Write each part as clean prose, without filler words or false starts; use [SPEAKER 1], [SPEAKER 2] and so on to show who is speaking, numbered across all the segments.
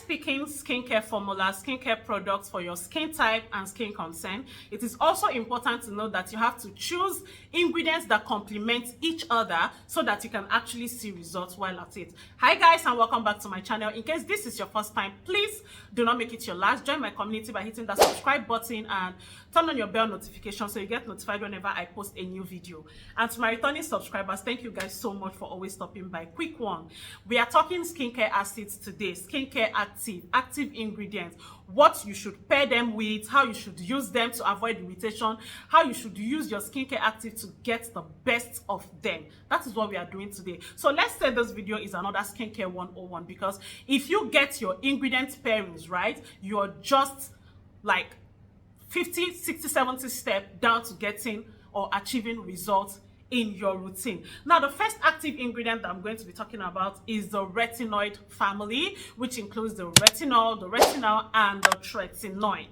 [SPEAKER 1] picking skincare formulas, skincare products for your skin type and skin concern, it is also important to know that you have to choose ingredients that complement each other so that you can actually see results while at it. Hi guys, and welcome back to my channel. In case this is your first time, please do not make it your last. Join my community by hitting that subscribe button and turn on your bell notification so you get notified whenever I post a new video. And to my returning subscribers, thank you guys so much for always stopping by. Quick one, we are talking skincare acids today, skincare active ingredients, what you should pair them with, how you should use them to avoid irritation, how you should use your skincare active to get the best of them. That is what we are doing today. So let's say this video is another skincare 101, because if you get your ingredient pairings right, you're just like 50, 60, 70 steps down to getting or achieving results in your routine. Now, the first active ingredient that I'm going to be talking about is the retinoid family, which includes the retinol, and the tretinoin.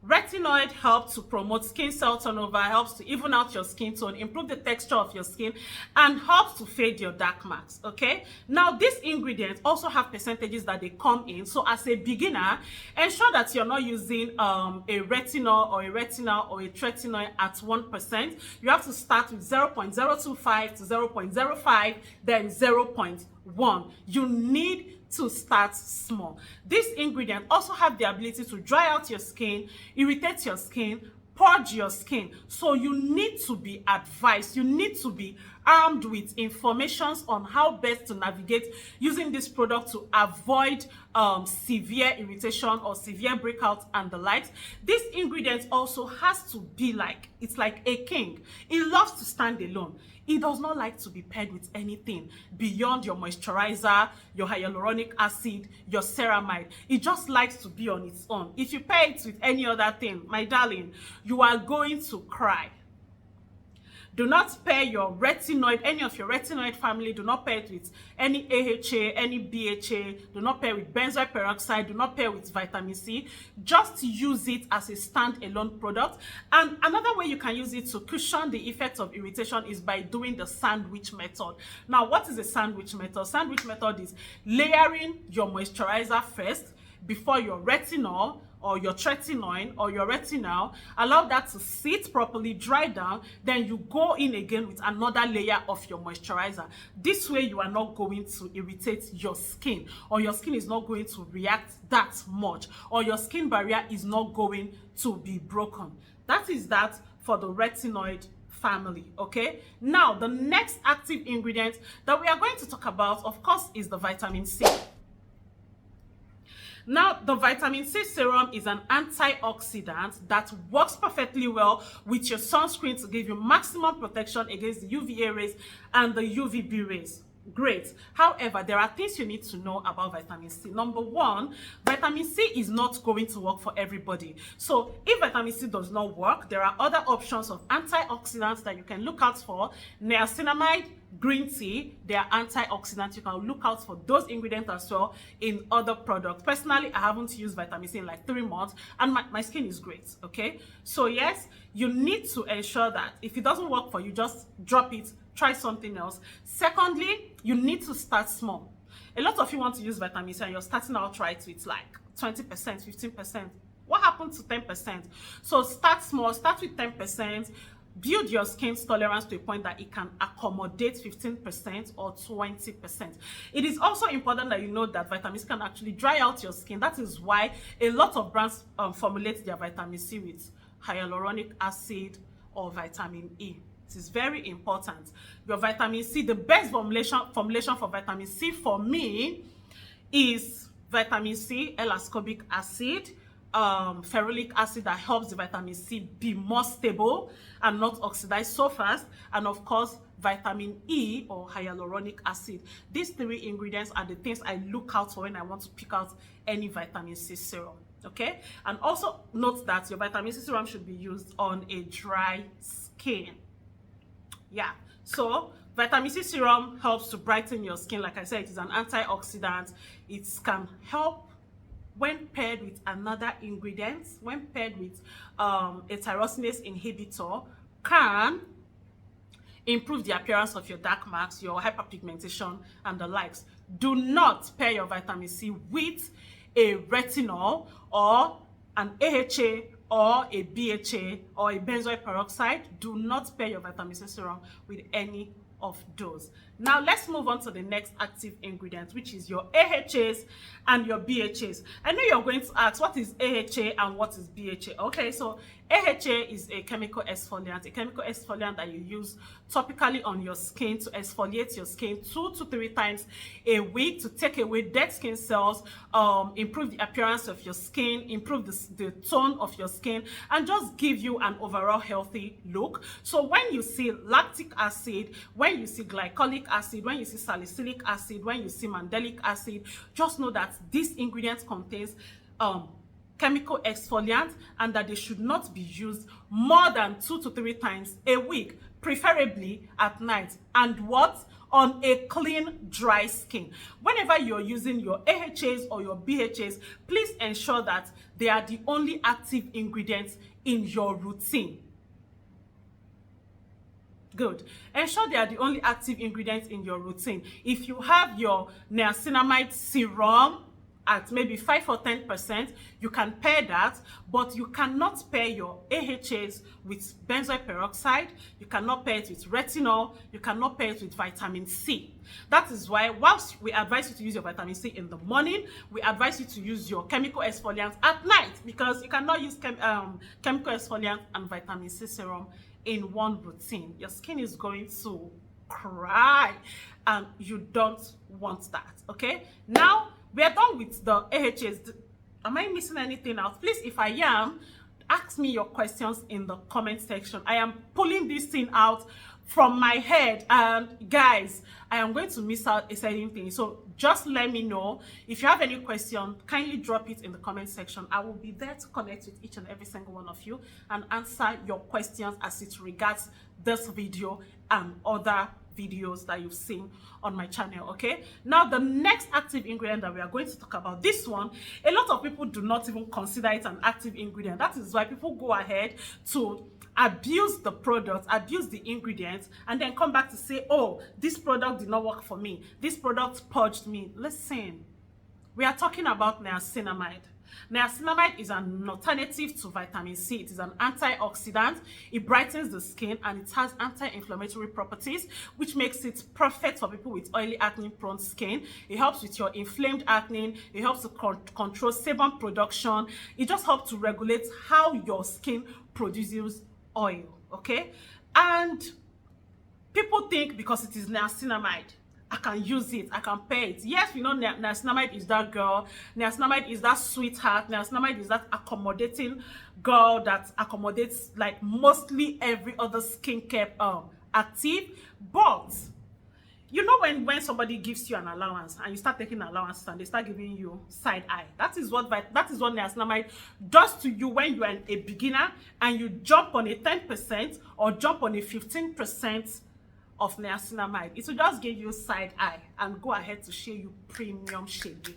[SPEAKER 1] Retinoid helps to promote skin cell turnover, helps to even out your skin tone, improve the texture of your skin, and helps to fade your dark marks, okay? Now, these ingredients also have percentages that they come in. So as a beginner, ensure that you're not using a retinol or a tretinoid at 1%. You have to start with 0.025 to 0.05, then 0.1. You need to start small. These ingredients also have the ability to dry out your skin, irritate your skin, purge your skin. So you need to be advised, you need to be armed with information on how best to navigate using this product to avoid severe irritation or severe breakouts and the likes. This ingredient also has to be like, it's like a king. It loves to stand alone. It does not like to be paired with anything beyond your moisturizer, your hyaluronic acid, your ceramide. It just likes to be on its own. If you pair it with any other thing, my darling, you are going to cry. Do not pair your retinoid, any of your retinoid family, do not pair it with any AHA, any BHA, do not pair with benzoyl peroxide, do not pair with vitamin C. Just use it as a standalone product. And another way you can use it to cushion the effects of irritation is by doing the sandwich method. Now, what is a sandwich method? Sandwich method is layering your moisturizer first before your retinol or your tretinoin or your retinol. Allow that to sit properly, dry down, then you go in again with another layer of your moisturizer. This way you are not going to irritate your skin, or your skin is not going to react that much, or your skin barrier is not going to be broken. That is that for the retinoid family, okay? Now, the next active ingredient that we are going to talk about, of course, is the vitamin C. Now, the vitamin C serum is an antioxidant that works perfectly well with your sunscreen to give you maximum protection against the UVA rays and the UVB rays. Great. However, there are things you need to know about vitamin C. Number one, vitamin C is not going to work for everybody. So if vitamin C does not work, there are other options of antioxidants that you can look out for. Niacinamide, green tea, they are antioxidants. You can look out for those ingredients as well in other products. Personally, I haven't used vitamin C in like 3 months and my skin is great, okay? So yes, you need to ensure that if it doesn't work for you, just drop it, try something else. Secondly, you need to start small. A lot of you want to use vitamin C and you're starting out right with like 20%, 15%. What happened to 10%? So start small, start with 10%. Build your skin's tolerance to a point that it can accommodate 15% or 20%. It is also important that you know that vitamin C can actually dry out your skin. That is why a lot of brands formulate their vitamin C with hyaluronic acid or vitamin E. It is very important. Your vitamin C, the best formulation for vitamin C for me is vitamin C, L-ascorbic acid, ferulic acid that helps the vitamin C be more stable and not oxidize so fast, and of course vitamin E or hyaluronic acid. These 3 ingredients are the things I look out for when I want to pick out any vitamin C serum, okay? And also note that your vitamin C serum should be used on a dry skin. Yeah, so vitamin C serum helps to brighten your skin. Like I said, it is an antioxidant. It can help when paired with another ingredient, when paired with a tyrosinase inhibitor, can improve the appearance of your dark marks, your hyperpigmentation, and the likes. Do not pair your vitamin C with a retinol or an AHA or a BHA or a benzoyl peroxide. Do not pair your vitamin C serum with any of those. Now let's move on to the next active ingredient, which is your AHAs and your BHAs. I know you're going to ask, what is AHA and what is BHA? Okay, so AHA is a chemical exfoliant that you use topically on your skin to exfoliate your skin 2 to 3 times a week to take away dead skin cells, improve the appearance of your skin, improve the tone of your skin, and just give you an overall healthy look. So when you see lactic acid, when you see glycolic acid, when you see salicylic acid, when you see mandelic acid, just know that this ingredient contains chemical exfoliant and that they should not be used more than 2 to 3 times a week, preferably at night, and what? On a clean, dry skin. Whenever you're using your AHAs or your BHAs, please ensure that they are the only active ingredients in your routine. Good. Ensure they are the only active ingredients in your routine. If you have your niacinamide serum at maybe 5 or 10%, you can pair that, but you cannot pair your AHAs with benzoyl peroxide, you cannot pair it with retinol, you cannot pair it with vitamin C. That is why, whilst we advise you to use your vitamin C in the morning, we advise you to use your chemical exfoliant at night, because you cannot use chemical exfoliant and vitamin C serum in one routine. Your skin is going to cry and you don't want that. Okay, now we are done with the AHAs. Am I missing anything else? Please, if I am, ask me your questions in the comment section. I am pulling this thing out from my head, and guys, I am going to miss out a certain thing, so just let me know. If you have any question, kindly drop it in the comment section. I will be there to connect with each and every single one of you and answer your questions as it regards this video and other videos that you've seen on my channel. Okay, now the next active ingredient that we are going to talk about, this one, a lot of people do not even consider it an active ingredient. That is why people go ahead to abuse the product, abuse the ingredients, and then come back to say, oh, this product did not work for me, this product purged me. Listen, we are talking about niacinamide. Niacinamide is an alternative to vitamin C. It is an antioxidant. It brightens the skin and it has anti-inflammatory properties, which makes it perfect for people with oily, acne-prone skin. It helps with your inflamed acne. It helps to control sebum production. It just helps to regulate how your skin produces oil. Okay, and people think because it is niacinamide, I can use it, I can pair it. Yes, we know niacinamide is that girl, niacinamide is that sweetheart, niacinamide is that accommodating girl that accommodates like mostly every other skincare active. But you know, when somebody gives you an allowance and you start taking allowances and they start giving you side eye, that is what niacinamide does to you when you are a beginner and you jump on a 10% or jump on a 15% of niacinamide. It will just give you side eye and go ahead to show you premium shade.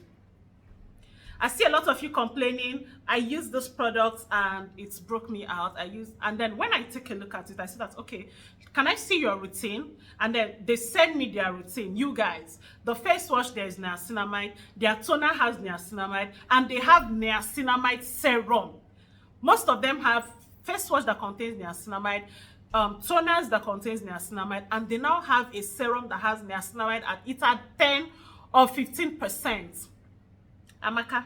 [SPEAKER 1] I see a lot of you complaining, I use this product and it's broke me out. And then when I take a look at it, I see that, okay, can I see your routine? And then they send me their routine. You guys, the face wash, there is niacinamide, their toner has niacinamide, and they have niacinamide serum. Most of them have face wash that contains niacinamide, toners that contains niacinamide, and they now have a serum that has niacinamide at either 10 or 15%. Amaka,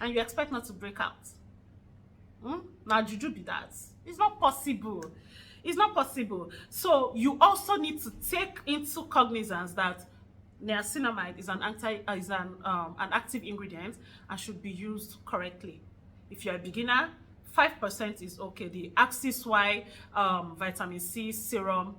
[SPEAKER 1] and you expect not to break out? Now juju be that? It's not possible. It's not possible. So you also need to take into cognizance that niacinamide is an active ingredient and should be used correctly. If you're a beginner, 5% is okay. The Axis Y vitamin C serum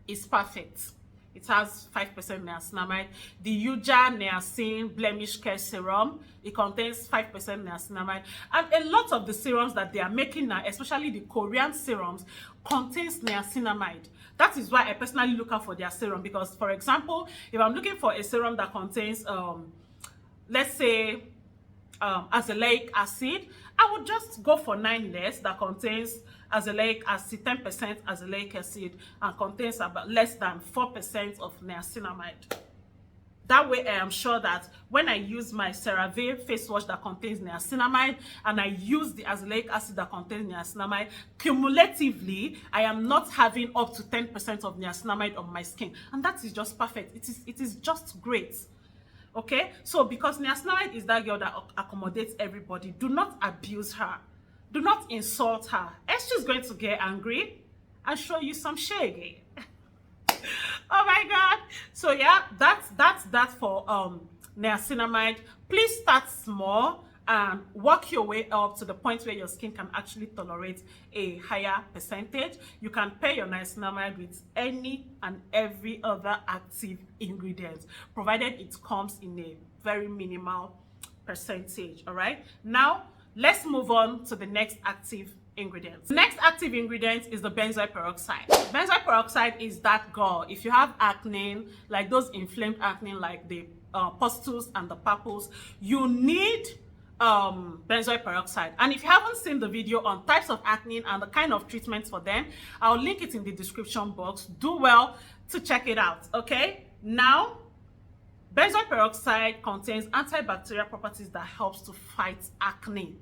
[SPEAKER 1] is perfect. It has 5% niacinamide. The Yuja Niacin Blemish Care Serum, it contains 5% niacinamide. And a lot of the serums that they are making now, especially the Korean serums, contains niacinamide. That is why I personally look out for their serum, because, for example, if I'm looking for a serum that contains, let's say, azelaic acid, I would just go for 9 layers that contains azelaic acid, 10% azelaic acid, and contains about less than 4% of niacinamide. That way, I am sure that when I use my CeraVe face wash that contains niacinamide and I use the azelaic acid that contains niacinamide, cumulatively, I am not having up to 10% of niacinamide on my skin. And that is just perfect. It is just great. Okay? So, because niacinamide is that girl that accommodates everybody, do not abuse her. Do not insult her. Else she's going to get angry and show you some shaggy. Oh my god. So yeah, that's that for niacinamide. Please start small and work your way up to the point where your skin can actually tolerate a higher percentage. You can pair your niacinamide with any and every other active ingredient, provided it comes in a very minimal percentage. All right, now let's move on to the next active ingredients. The next active ingredient is the benzoyl peroxide. Benzoyl peroxide is that girl. If you have acne, like those inflamed acne, like the pustules and the papules, you need benzoyl peroxide. And if you haven't seen the video on types of acne and the kind of treatments for them, I'll link it in the description box. Do well to check it out. Okay, now benzoyl peroxide contains antibacterial properties that helps to fight acne.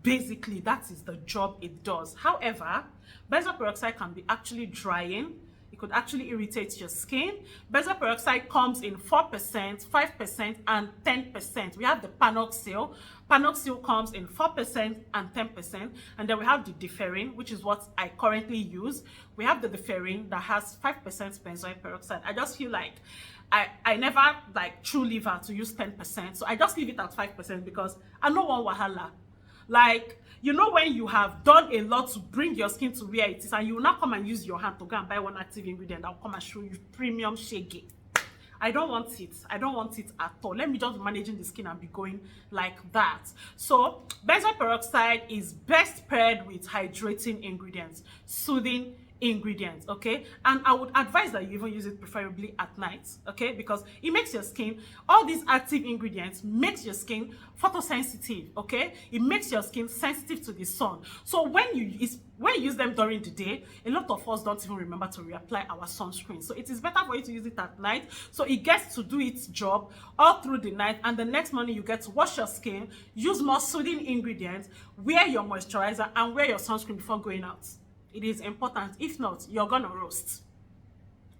[SPEAKER 1] Basically, that is the job it does. However, benzoyl peroxide can be actually drying. It could actually irritate your skin. Benzoyl peroxide comes in 4%, 5%, and 10%. We have the panoxyl. Panoxyl comes in 4% and 10%. And then we have the differin, which is what I currently use. We have the differin that has 5% benzoyl peroxide. I just feel like I never like true leave her to use 10%. So I just leave it at 5% because I don't want wahala. Like, you know, when you have done a lot to bring your skin to where it is, and you will now come and use your hand to go and buy one active ingredient that will come and show you premium shaggy. I don't want it. I don't want it at all. Let me just be managing the skin and be going like that. So, benzoyl peroxide is best paired with hydrating ingredients, soothing ingredients, okay? And I would advise that you even use it preferably at night, okay? Because it makes your skin, all these active ingredients makes your skin photosensitive, okay? It makes your skin sensitive to the sun. So when you use them during the day, a lot of us don't even remember to reapply our sunscreen. So it is better for you to use it at night, so it gets to do its job all through the night, and the next morning you get to wash your skin, use more soothing ingredients, wear your moisturizer, and wear your sunscreen before going out. It is important. If not, you're gonna roast.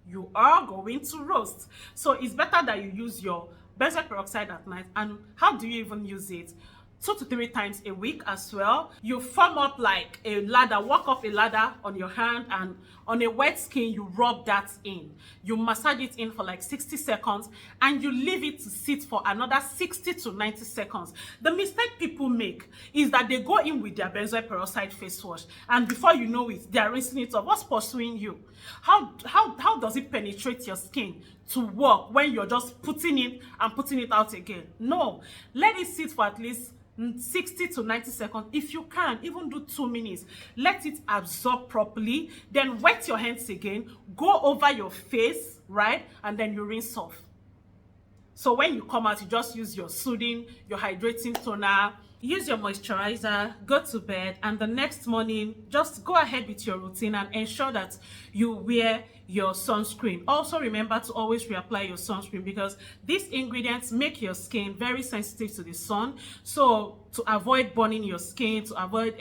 [SPEAKER 1] You are going to roast. So it's better that you use your benzoyl peroxide at night. And how do you even use it? 2 to 3 times a week as well. You form up like a ladder, walk up a ladder on your hand, and on a wet skin, you rub that in. You massage it in for like 60 seconds, and you leave it to sit for another 60 to 90 seconds. The mistake people make is that they go in with their benzoyl peroxide face wash, and before you know it, they are rinsing it off. What's pursuing you? How does it penetrate your skin to work when you're just putting it and putting it out again? No, let it sit for at least 60 to 90 seconds. If you can, even do 2 minutes. Let it absorb properly. Then wet your hands again. Go over your face, right? And then you rinse off. So when you come out, you just use your soothing, your hydrating toner, use your moisturizer, go to bed, and the next morning, just go ahead with your routine and ensure that you wear your sunscreen. Also remember to always reapply your sunscreen, because these ingredients make your skin very sensitive to the sun. So to avoid burning your skin, to avoid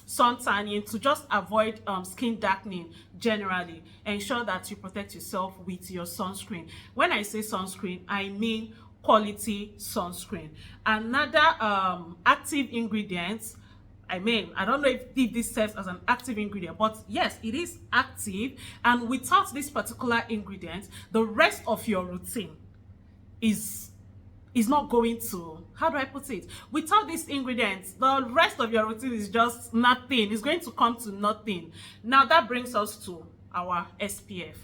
[SPEAKER 1] sun tanning, to just avoid skin darkening generally, ensure that you protect yourself with your sunscreen. When I say sunscreen, I mean quality sunscreen. Another active ingredient, I don't know if this serves as an active ingredient, but yes, it is active. And without this particular ingredient, the rest of your routine is not going to, how do I put it? Without this ingredient, the rest of your routine is just nothing. It's going to come to nothing. Now that brings us to our SPF.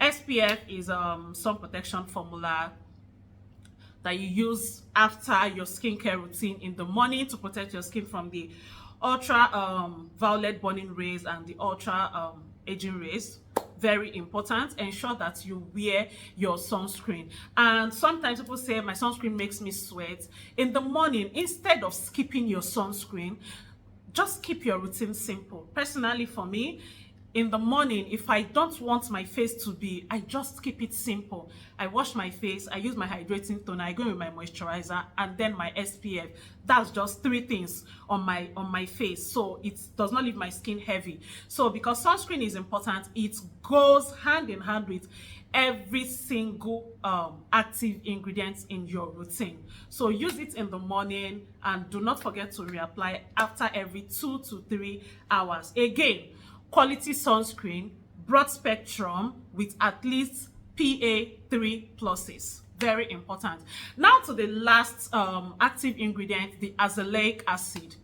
[SPEAKER 1] SPF is sun protection formula that you use after your skincare routine in the morning to protect your skin from the ultra violet burning rays and the ultra aging rays. Very important. Ensure that you wear your sunscreen. And sometimes people say my sunscreen makes me sweat. In the morning, instead of skipping your sunscreen, just keep your routine simple. Personally, for me, in the morning, if I don't want my face to be, I just keep it simple. I wash my face, I use my hydrating toner, I go with my moisturizer, and then my SPF. That's just 3 things on my face, so it does not leave my skin heavy. So because sunscreen is important, it goes hand in hand with every single active ingredient in your routine. So use it in the morning, and do not forget to reapply after every 2 to 3 hours. Again, quality sunscreen, broad spectrum with at least PA3 pluses. Very important. Now to the last active ingredient, the azelaic acid.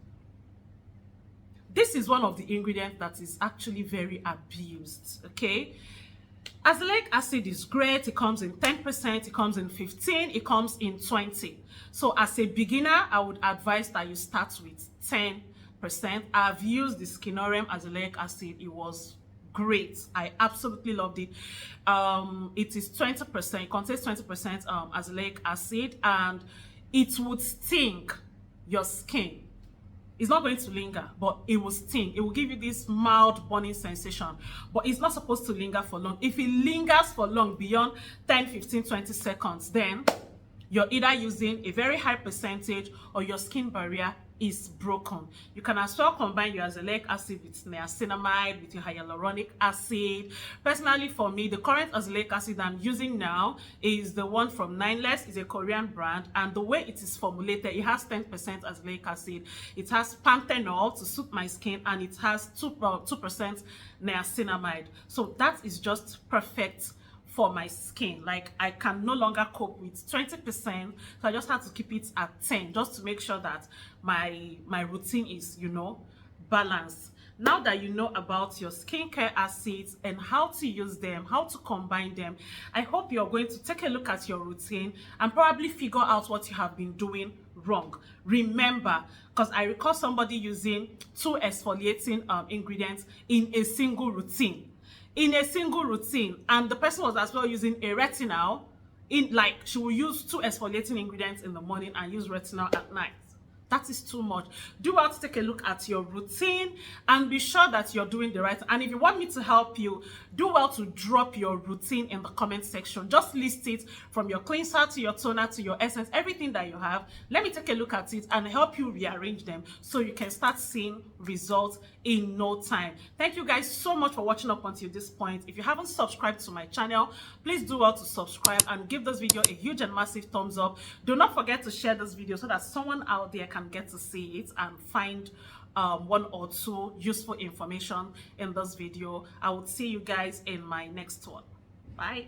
[SPEAKER 1] This is one of the ingredients that is actually very abused, okay? Azelaic acid is great. It comes in 10%, it comes in 15%, it comes in 20%. So as a beginner, I would advise that you start with 10%. I've used the Skinorem azelaic acid. It was great. I absolutely loved it. It is 20%. It contains 20% azelaic acid, and it would sting your skin. It's not going to linger, but it will sting. It will give you this mild burning sensation, but it's not supposed to linger for long. If it lingers for long, beyond 10, 15, 20 seconds, then you're either using a very high percentage or your skin barrier is broken. You can as well combine your azelaic acid with niacinamide, with your hyaluronic acid. Personally, for me, the current azelaic acid I'm using now is the one from Nineless. It's a Korean brand, and the way it is formulated, it has 10% azelaic acid, it has panthenol to suit my skin, and it has 2% niacinamide. So that is just perfect for my skin. Like, I can no longer cope with 20%, so I just have to keep it at 10, just to make sure that my routine is, you know, balanced. Now that you know about your skincare acids and how to use them, how to combine them, I hope you're going to take a look at your routine and probably figure out what you have been doing wrong. Remember, because I recall somebody using 2 exfoliating ingredients in a single routine. And the person was as well using a retinol. Like, she will use 2 exfoliating ingredients in the morning and use retinol at night. That is too much. Do well to take a look at your routine and be sure that you're doing the right. And if you want me to help you, do well to drop your routine in the comment section. Just list it from your cleanser to your toner to your essence, everything that you have. Let me take a look at it and help you rearrange them so you can start seeing results in no time. Thank you guys so much for watching up until this point. If you haven't subscribed to my channel, please do well to subscribe and give this video a huge and massive thumbs up. Do not forget to share this video so that someone out there can get to see it and find 1 or 2 useful information in this video. I will see you guys in my next one. Bye.